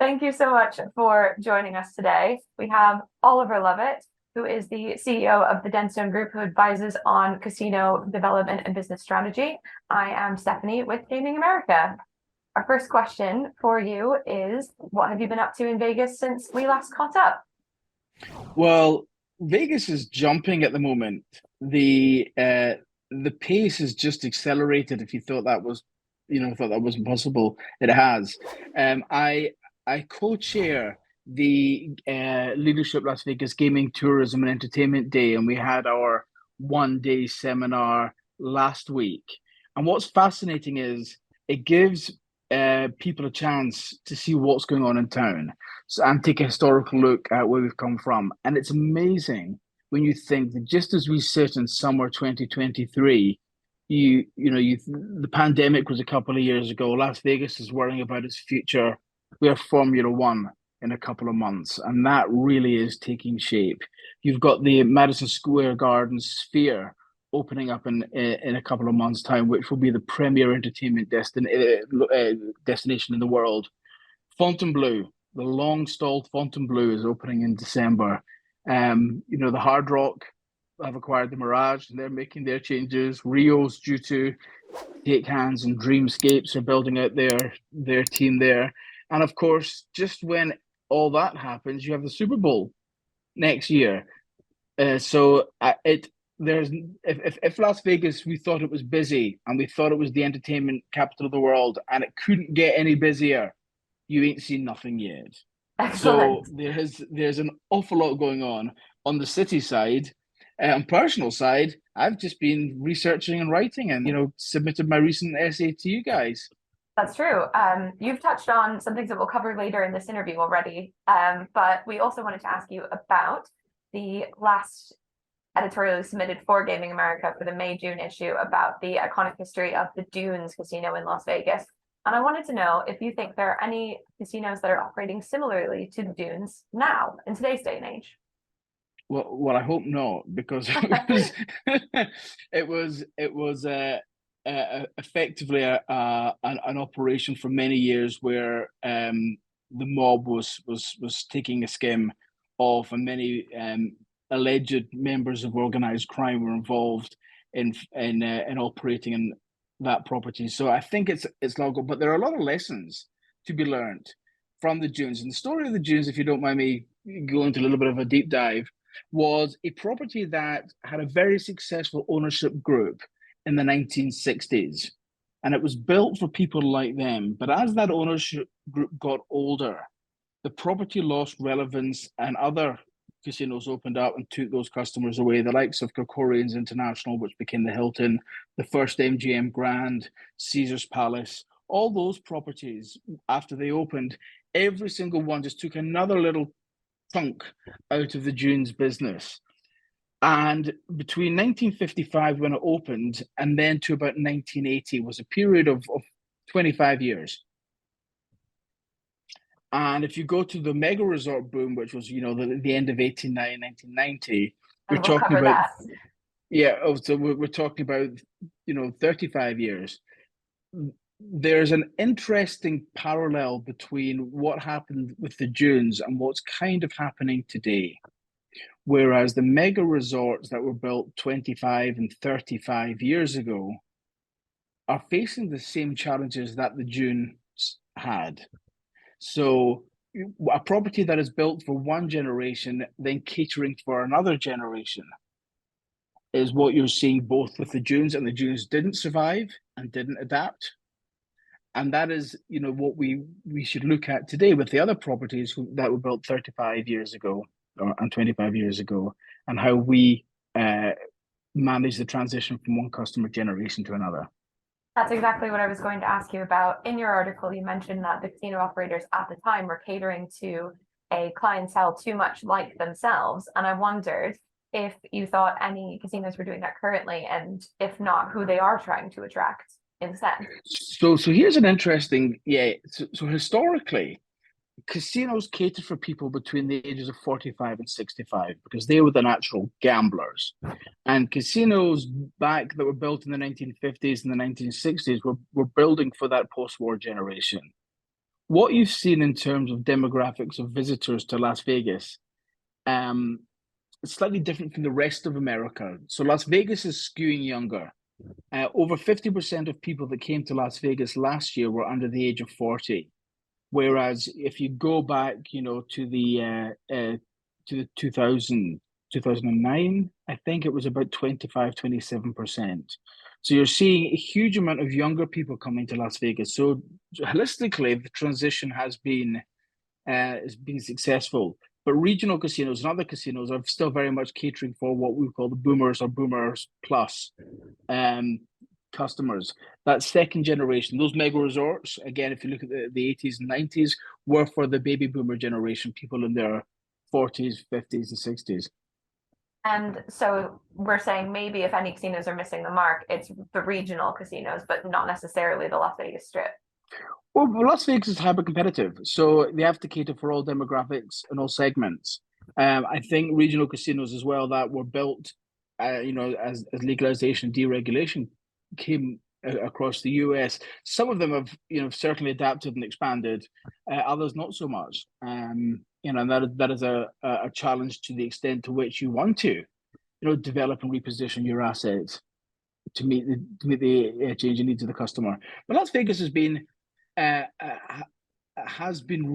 Thank you so much for joining us today. We have Oliver Lovat, who is the CEO of the Denstone Group, who advises on casino development and business strategy. I am Stephanie with Gaming America. Our first question for you is, what have you been up to in Vegas since we last caught up? Well, Vegas is jumping at the moment. The pace has just accelerated. If you thought that was, thought that wasn't possible, it has. I co-chair the Leadership Las Vegas Gaming Tourism and Entertainment Day, and we had our one-day seminar last week. And what's fascinating is it gives people a chance to see what's going on in town, and take a historical look at where we've come from. And it's amazing when you think that just as we sit in summer 2023, the pandemic was a couple of years ago. Las Vegas is worrying about its future. We have Formula One in a couple of months, and that really is taking shape. You've got the Madison Square Garden Sphere opening up in a couple of months' time, which will be the premier entertainment destination in the world. Fontainebleau, the long-stalled Fontainebleau, is opening in December. The Hard Rock have acquired the Mirage, and they're making their changes. Rio's due to take hands, and Dreamscapes are building out their team there. And of course, just when all that happens, you have the Super Bowl next year. If Las Vegas, we thought it was busy and we thought it was the entertainment capital of the world, and it couldn't get any busier, you ain't seen nothing yet. Excellent. So there's an awful lot going on the city side. On personal side, I've just been researching and writing, and submitted my recent essay to you guys. That's true. You've touched on some things that we'll cover later in this interview already, but we also wanted to ask you about the last editorial submitted for Gaming America for the May-June issue about the iconic history of the Dunes Casino in Las Vegas. And I wanted to know if you think there are any casinos that are operating similarly to the Dunes now, in today's day and age. Well, I hope not, because it was effectively an operation for many years where the mob was taking a skim off, and many alleged members of organized crime were involved in operating in that property. So I think it's logo, but there are a lot of lessons to be learned from the Dunes. And the story of the Dunes, if you don't mind me going into a little bit of a deep dive, was a property that had a very successful ownership group in the 1960s. And it was built for people like them. But as that ownership group got older, the property lost relevance, and other casinos opened up and took those customers away. The likes of Kerkorian's International, which became the Hilton, the first MGM Grand, Caesar's Palace, all those properties, after they opened, every single one just took another little chunk out of the Dunes business. And between 1955, when it opened, and then to about 1980 was a period of 25 years. And if you go to the mega resort boom, which was, the end of 89, 1990, And we'll cover that. So we're talking about, 35 years. There's an interesting parallel between what happened with the Dunes and what's kind of happening today. Whereas the mega resorts that were built 25 and 35 years ago are facing the same challenges that the Dunes had. So a property that is built for one generation, then catering for another generation, is what you're seeing both with the Dunes, and the Dunes didn't survive and didn't adapt. And that is, what we should look at today with the other properties that were built 35 years ago and 25 years ago, and how we manage the transition from one customer generation to another. That's exactly what I was going to ask you about. In your article, you mentioned that the casino operators at the time were catering to a clientele too much like themselves. And I wondered if you thought any casinos were doing that currently, and if not, who they are trying to attract instead. So here's an interesting, so historically, casinos catered for people between the ages of 45 and 65 because they were the natural gamblers. And casinos back that were built in the 1950s and the 1960s were building for that post-war generation. what you've seen in terms of demographics of visitors to Las Vegas, it's slightly different from the rest of America. So Las Vegas is skewing younger. Over 50% of people that came to Las Vegas last year were under the age of 40. Whereas if you go back, to the 2009, I think it was about 27%. So you're seeing a huge amount of younger people coming to Las Vegas. So holistically, the transition has been successful. But regional casinos and other casinos are still very much catering for what we call the boomers or boomers plus customers. That second generation, those mega resorts, again, if you look at the 80s and 90s, were for the baby boomer generation, people in their 40s, 50s, and 60s. And so we're saying maybe if any casinos are missing the mark, it's the regional casinos, but not necessarily the Las Vegas Strip. Well, Las Vegas is hyper competitive, so they have to cater for all demographics and all segments. I think regional casinos as well that were built, as legalization and deregulation came across the US. Some of them have, certainly adapted and expanded. Others not so much. And that is a challenge to the extent to which you want to, develop and reposition your assets to meet the changing needs of the customer. But Las Vegas has been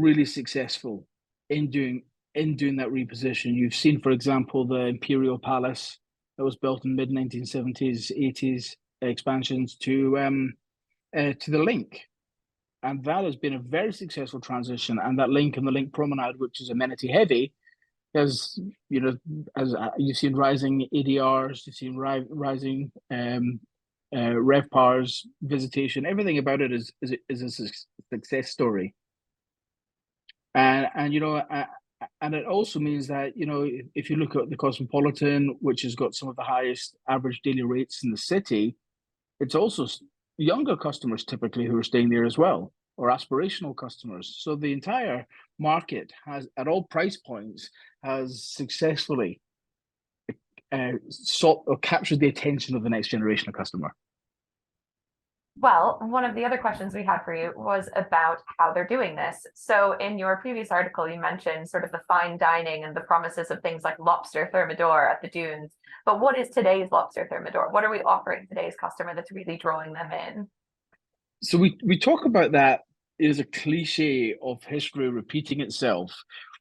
really successful in doing that reposition. You've seen, for example, the Imperial Palace that was built in mid 1970s, 80s expansions to the Link, and that has been a very successful transition. And that Link and the Link Promenade, which is amenity heavy, as you've seen rising ADRs, you've seen rising RevPARs, visitation, everything about it is a success story. And it also means that, if you look at the Cosmopolitan, which has got some of the highest average daily rates in the city, it's also younger customers typically who are staying there as well, or aspirational customers. So the entire market has, at all price points, has successfully sought or captured the attention of the next generation of customer. Well, one of the other questions we had for you was about how they're doing this. So in your previous article, you mentioned sort of the fine dining and the promises of things like lobster thermidor at the dunes. But what is today's lobster thermidor? What are we offering today's customer that's really drawing them in? So we talk about that as a cliche of history repeating itself.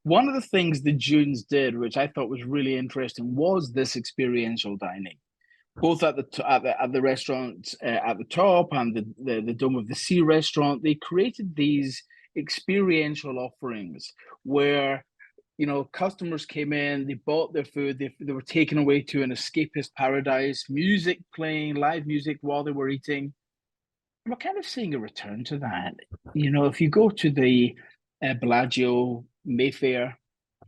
One of the things the dunes did, which I thought was really interesting, was this experiential dining, both at the restaurant at the top and the Dome of the Sea restaurant. They created these experiential offerings where, customers came in, they bought their food, they were taken away to an escapist paradise, music playing, live music while they were eating. We're kind of seeing a return to that. If you go to the Bellagio Mayfair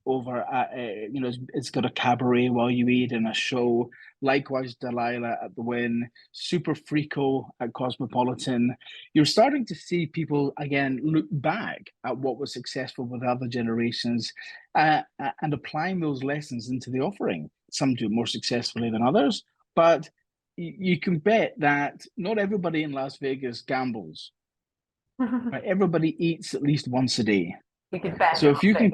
over at, it's got a cabaret while you eat and a show. Likewise, Delilah at the Wynn, Super Frico at Cosmopolitan. You're starting to see people again look back at what was successful with other generations and applying those lessons into the offering. Some do it more successfully than others, but you can bet that not everybody in Las Vegas gambles. Right? Everybody eats at least once a day. You can bet. So if you can,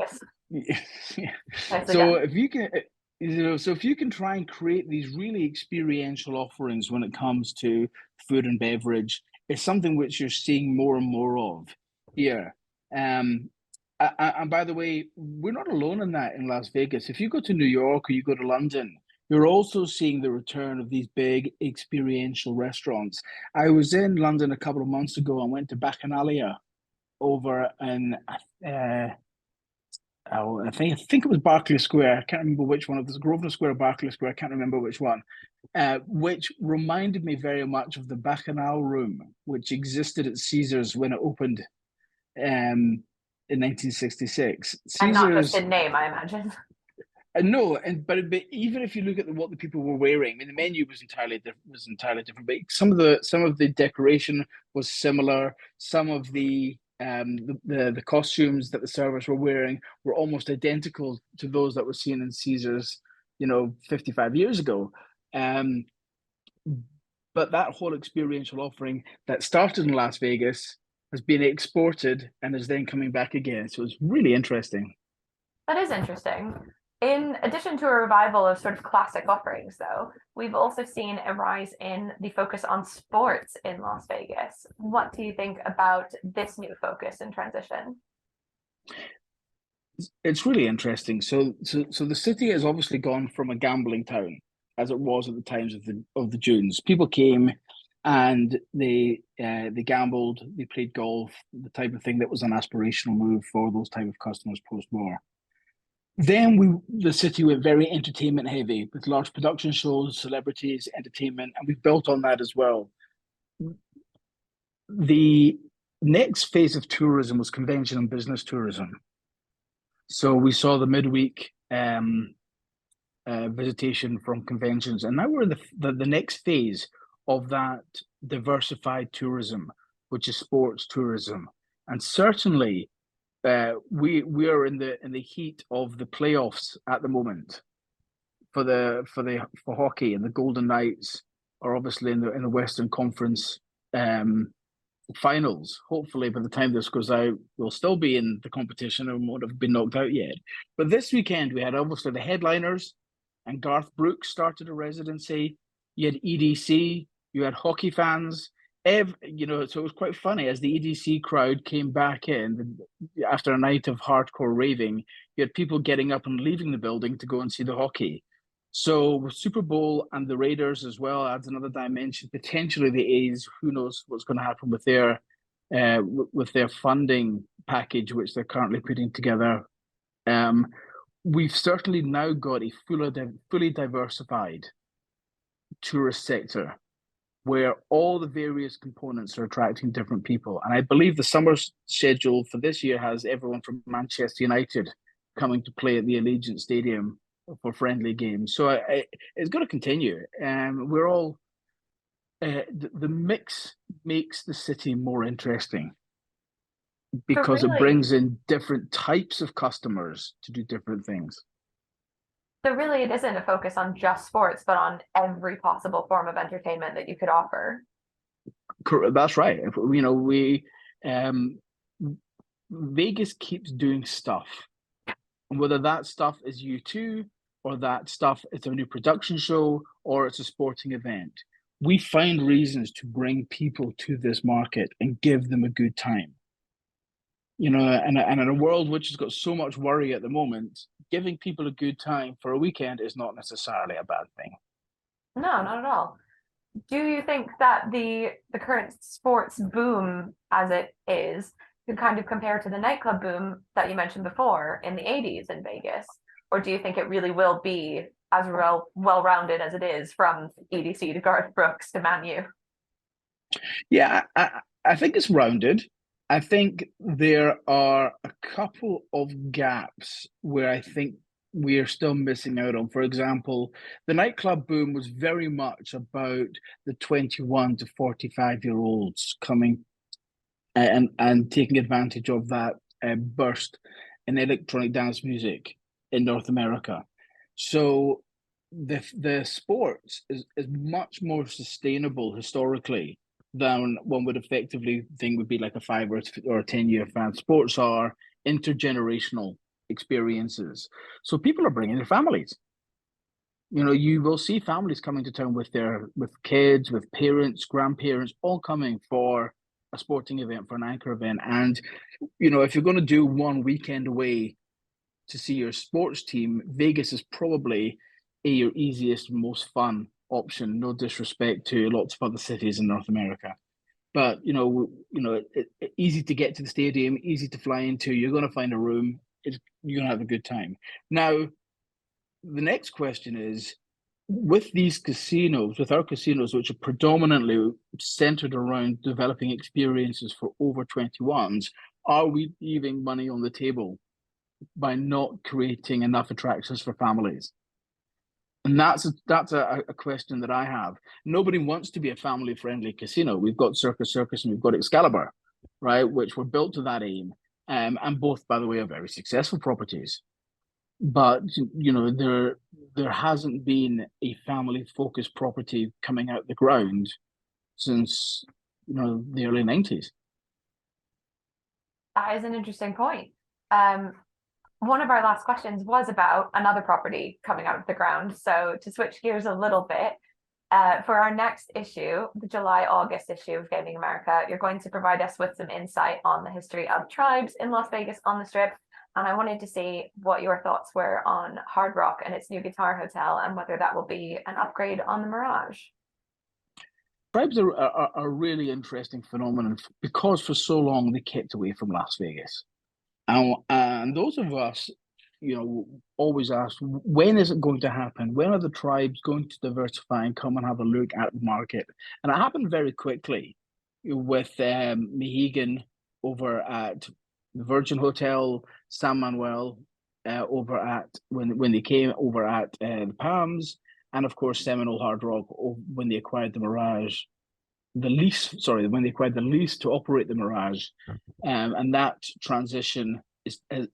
so if you can try and create these really experiential offerings when it comes to food and beverage, it's something which you're seeing more and more of here. And by the way, we're not alone in that in Las Vegas. If you go to New York or you go to London, you're also seeing the return of these big experiential restaurants. I was in London a couple of months ago and went to Bacchanalia over in I think it was Berkeley Square. I can't remember which one. It was Grosvenor Square or Berkeley Square. I can't remember which one. Which reminded me very much of the Bacchanal Room, which existed at Caesars when it opened in 1966. Caesars, and not just in name, I imagine. No, but even if you look at what the people were wearing, I mean, the menu was entirely different. But some of the decoration was similar. Some of the costumes that the servers were wearing were almost identical to those that were seen in Caesars, 55 years ago. But that whole experiential offering that started in Las Vegas has been exported and is then coming back again. So it's really interesting. That is interesting. In addition to a revival of sort of classic offerings, though, we've also seen a rise in the focus on sports in Las Vegas. What do you think about this new focus and transition? It's really interesting. So the city has obviously gone from a gambling town, as it was at the times of the Dunes. People came and they gambled, they played golf, the type of thing that was an aspirational move for those type of customers post-war. Then the city went very entertainment heavy with large production shows, celebrities, entertainment, and we built on that as well. The next phase of tourism was convention and business tourism. So we saw the midweek visitation from conventions, and now we're in the next phase of that diversified tourism, which is sports tourism, and certainly we are in the heat of the playoffs at the moment for hockey, and the Golden Knights are obviously in the Western Conference finals. Hopefully, by the time this goes out, we'll still be in the competition and won't have been knocked out yet. But this weekend, we had obviously the headliners, and Garth Brooks started a residency. You had EDC, you had hockey fans. So it was quite funny as the EDC crowd came back in after a night of hardcore raving. You had people getting up and leaving the building to go and see the hockey. So with Super Bowl and the Raiders as well adds another dimension. Potentially the A's, who knows what's going to happen with their funding package, which they're currently putting together. We've certainly now got a fully diversified tourist sector where all the various components are attracting different people. And I believe the summer schedule for this year has everyone from Manchester United coming to play at the Allegiant Stadium for friendly games. So it's going to continue. We're all the mix makes the city more interesting because it brings in different types of customers to do different things. So really, it isn't a focus on just sports, but on every possible form of entertainment that you could offer. That's right. Vegas keeps doing stuff, and whether that stuff is U2 or that stuff is a new production show or it's a sporting event, we find reasons to bring people to this market and give them a good time. And in a world which has got so much worry at the moment, giving people a good time for a weekend is not necessarily a bad thing. No, not at all. Do you think that the current sports boom as it is could kind of compare to the nightclub boom that you mentioned before in the 80s in Vegas? Or do you think it really will be as well-rounded as it is from EDC to Garth Brooks to Man U? Yeah, I think it's rounded. I think there are a couple of gaps where I think we are still missing out on. For example, the nightclub boom was very much about the 21 to 45-year-olds coming and taking advantage of that burst in electronic dance music in North America. So the sports is much more sustainable historically than one would effectively think would be like a 5 or 10-year fan. Sports are intergenerational experiences. So people are bringing their families. You will see families coming to town with kids, with parents, grandparents, all coming for a sporting event, for an anchor event. And, if you're going to do one weekend away to see your sports team, Vegas is probably your easiest, most fun option. No disrespect to lots of other cities in North America, but easy to get to the stadium, easy to fly into. You're going to find a room. You're going to have a good time. Now, the next question is, with our casinos, which are predominantly centered around developing experiences for over 21s, are we leaving money on the table by not creating enough attractions for families? And that's a question that I have. Nobody wants to be a family-friendly casino. We've got Circus Circus and we've got Excalibur, right, which were built to that aim. And both, by the way, are very successful properties. But there hasn't been a family-focused property coming out the ground since the early 90s. That is an interesting point. One of our last questions was about another property coming out of the ground. So to switch gears a little bit, for our next issue, the July-August issue of Gaming America, you're going to provide us with some insight on the history of tribes in Las Vegas on the Strip. And I wanted to see what your thoughts were on Hard Rock and its new Guitar Hotel and whether that will be an upgrade on the Mirage. Tribes are a really interesting phenomenon because for so long they kept away from Las Vegas. And those of us, always ask, when is it going to happen? When are the tribes going to diversify and come and have a look at the market? And it happened very quickly with Mohegan over at the Virgin Hotel, San Manuel over at when they came over at the Palms, and of course Seminole Hard Rock when they acquired the Mirage. When they acquired the lease to operate the Mirage, and that transition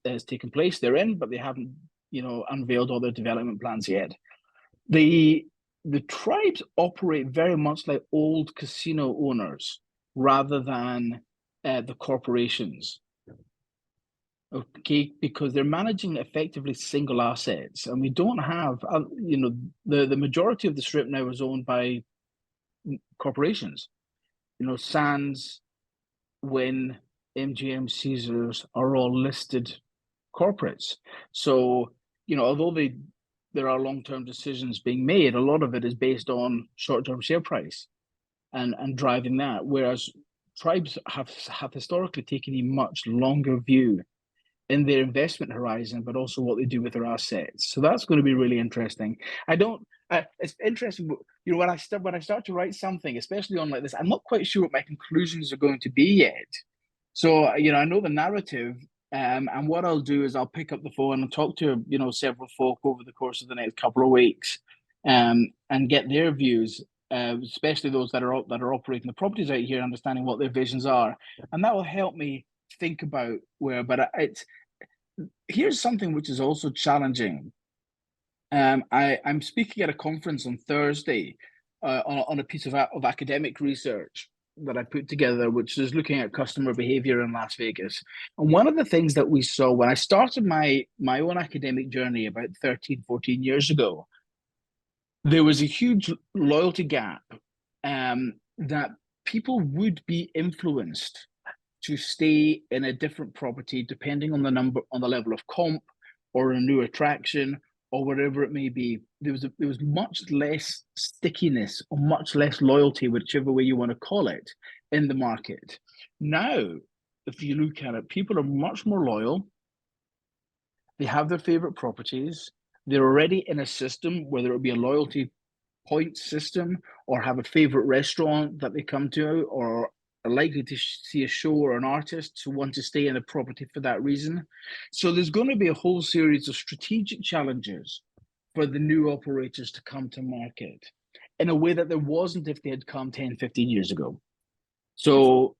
has taken place. They're in, but they haven't, unveiled all their development plans yet. The tribes operate very much like old casino owners rather than the corporations. Okay, because they're managing effectively single assets, and we don't have, the majority of the Strip now is owned by corporations. Sands, Wynn, MGM, Caesars are all listed corporates. So, although there are long-term decisions being made, a lot of it is based on short-term share price and driving that. Whereas tribes have historically taken a much longer view in their investment horizon, but also what they do with their assets. So that's going to be really interesting. It's interesting, when I start to write something, especially on like this, I'm not quite sure what my conclusions are going to be yet. So, I know the narrative, and what I'll do is I'll pick up the phone and talk to, several folk over the course of the next couple of weeks, and get their views, especially those that are operating the properties out here, understanding what their visions are, and that will help me think about where. But here's something which is also challenging. I'm speaking at a conference on Thursday on a piece of academic research that I put together, which is looking at customer behavior in Las Vegas. And one of the things that we saw when I started my own academic journey about 13, 14 years ago, there was a huge loyalty gap, that people would be influenced to stay in a different property depending on the level of comp or a new attraction or whatever it may be. There was much less stickiness or much less loyalty, whichever way you want to call it, in the market. Now, if you look at it, people are much more loyal. They have their favorite properties. They're already in a system, whether it be a loyalty point system or have a favorite restaurant that they come to, or are likely to see a show or an artist who want to stay in a property for that reason. So there's going to be a whole series of strategic challenges for the new operators to come to market in a way that there wasn't if they had come 10, 15 years ago. So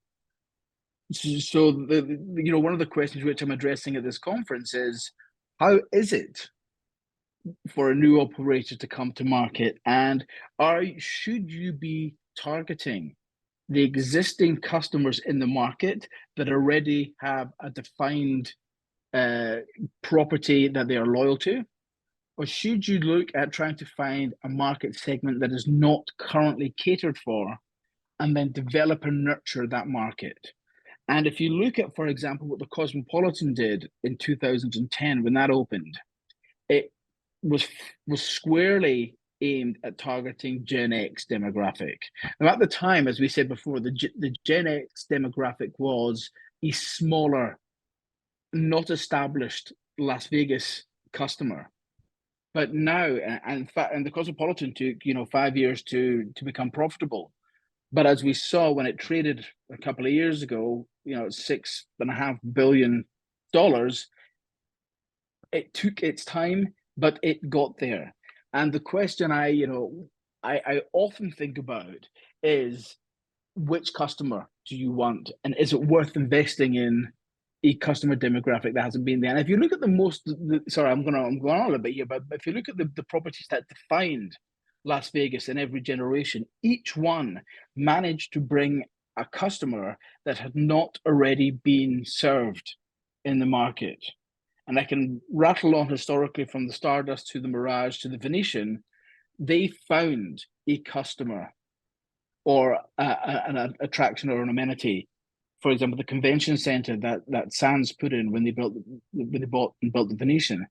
one of the questions which I'm addressing at this conference is, how is it for a new operator to come to market, and should you be targeting the existing customers in the market that already have a defined property that they are loyal to? Or should you look at trying to find a market segment that is not currently catered for and then develop and nurture that market? And if you look at, for example, what the Cosmopolitan did in 2010 when that opened, it was squarely aimed at targeting Gen X demographic. Now, at the time, as we said before, the Gen X demographic was a smaller, not established Las Vegas customer. But now, and the Cosmopolitan took 5 years to become profitable. But as we saw when it traded a couple of years ago, $6.5 billion, it took its time, but it got there. And the question I often think about is, which customer do you want? And is it worth investing in a customer demographic that hasn't been there? And if you look at I'm going on a little bit here, but if you look at the properties that defined Las Vegas in every generation, each one managed to bring a customer that had not already been served in the market. And I can rattle on historically from the Stardust to the Mirage to the Venetian. They found a customer or an attraction or an amenity. For example, the convention center that Sands put in when they bought and built the Venetian,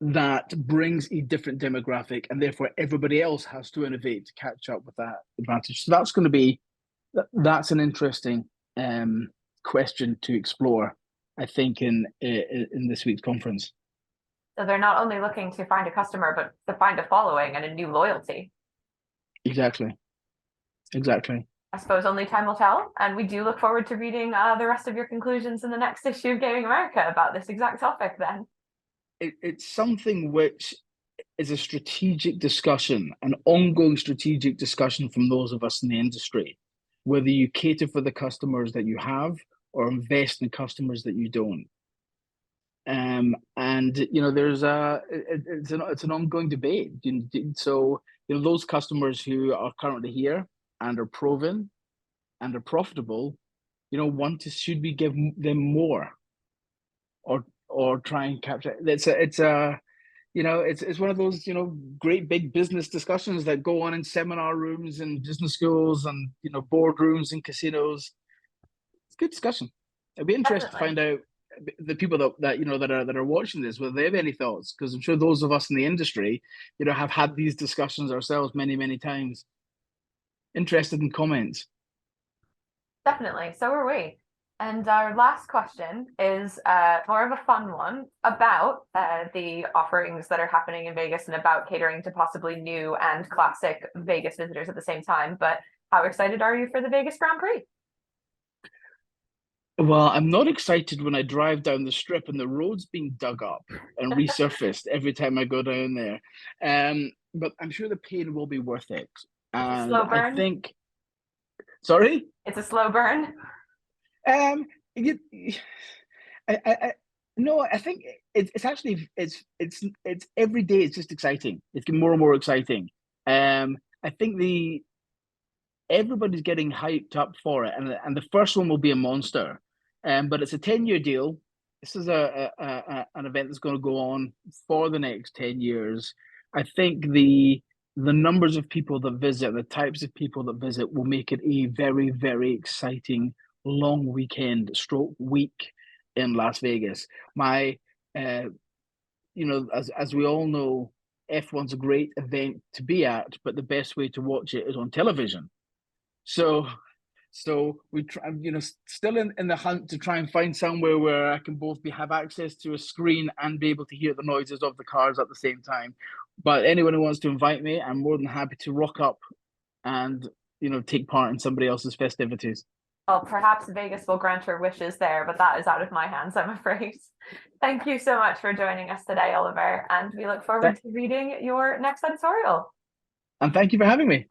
that brings a different demographic, and therefore everybody else has to innovate to catch up with that advantage. So that's an interesting question to explore, I think, in this week's conference. So they're not only looking to find a customer, but to find a following and a new loyalty. Exactly. I suppose only time will tell, and we do look forward to reading the rest of your conclusions in the next issue of Gaming America about this exact topic then. It's something which is a strategic discussion, an ongoing strategic discussion from those of us in the industry, whether you cater for the customers that you have or invest in customers that you don't. And there's it's an ongoing debate. So those customers who are currently here and are proven and are profitable, should we give them more, or try and capture? It's one of those great big business discussions that go on in seminar rooms and business schools and boardrooms and casinos. It's a good discussion. It'd be interesting to find out the people that are watching this, whether they have any thoughts, because I'm sure those of us in the industry have had these discussions ourselves many times. Interested in comments. Definitely, so are we. And our last question is more of a fun one about the offerings that are happening in Vegas and about catering to possibly new and classic Vegas visitors at the same time. But how excited are you for the Vegas Grand Prix? Well, I'm not excited when I drive down the strip and the road's being dug up and resurfaced every time I go down there. But I'm sure the pain will be worth it. And slow burn? I think, sorry? It's a slow burn. I think it's actually it's every day it's just exciting. It's getting more and more exciting. I think everybody's getting hyped up for it, and the first one will be a monster. But it's a 10-year deal. This is an event that's going to go on for the next 10 years. I think the numbers of people that visit, the types of people that visit, will make it a very, very exciting long week in Las Vegas. As we all know, F1's a great event to be at, but the best way to watch it is on television. So we try, still in the hunt to try and find somewhere where I can both have access to a screen and be able to hear the noises of the cars at the same time. But anyone who wants to invite me, I'm more than happy to rock up and take part in somebody else's festivities. Well, perhaps Vegas will grant your wishes there, but that is out of my hands, I'm afraid. Thank you so much for joining us today, Oliver, and we look forward to reading your next editorial. And thank you for having me.